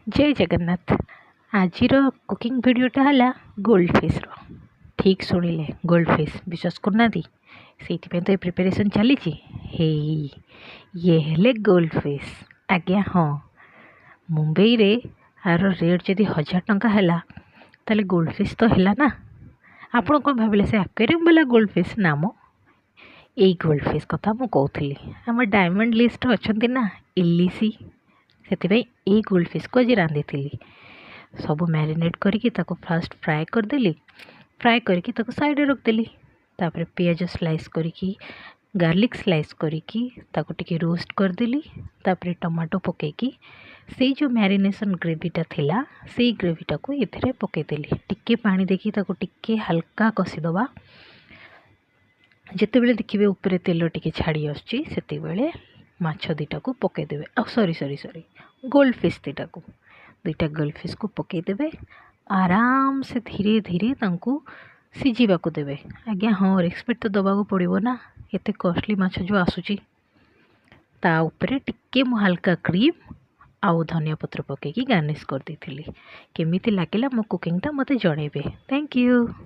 जय जगन्नाथ। आज कुकिंग वीडियोटा है गोल्ड फिश रो। ठीक शुणिले गोल्ड फिश विश्वास करना से तो प्रिपरेशन चली ये हेले गोल्ड फिश आज्ञा। हाँ, मुंबई रे यार रेट जदि 1000 टंका है ताले गोल्ड फिश तो है ना। आपड़ कौन भाविले से एक्वेरियम वाला गोल्ड फिश नाम यही गोल्ड फिश कथा मु कहूली। आम डायमंड लिस्ट अच्छा ना इलिसी से यही गोल्ड फिश को आज रांधि सब मैरिनेट करके फास्ट फ्राए करदेली। फ्राए करके साइड रखदेली। तापर पियाज स्लाइस करके गार्लिक स्लाइस करके टिके रोस्ट करदेली। तापर टमाटो पकईकी से जो मैरिनेशन ग्रेवीटा थिला से ग्रेवीटा को ये पकईदेली। टिके पानी देखी टिके हल्का कषिदबा। जितेबले देखिए ऊपर तेल टिके छाड़ी आसुची सेतेबेले माछ दुईटा को पकईदेवे। Sorry sorry sorry gold fish दुईटा गोल्ड फिश को पकईदेवे। आराम से धीरे धीरे सिझा को देवे। आज्ञा हाँ, रेस्पेक्ट तो दबा को पड़ो ना, एत कॉस्टली माछ जो आसूची। ता ऊपर टिके मु हल्का क्रीम आउ धनिया पत्र पकईकी गार्निश कर देथिली। केमिति लागिला मो कुकिंगटा मते जणेबे। Thank you.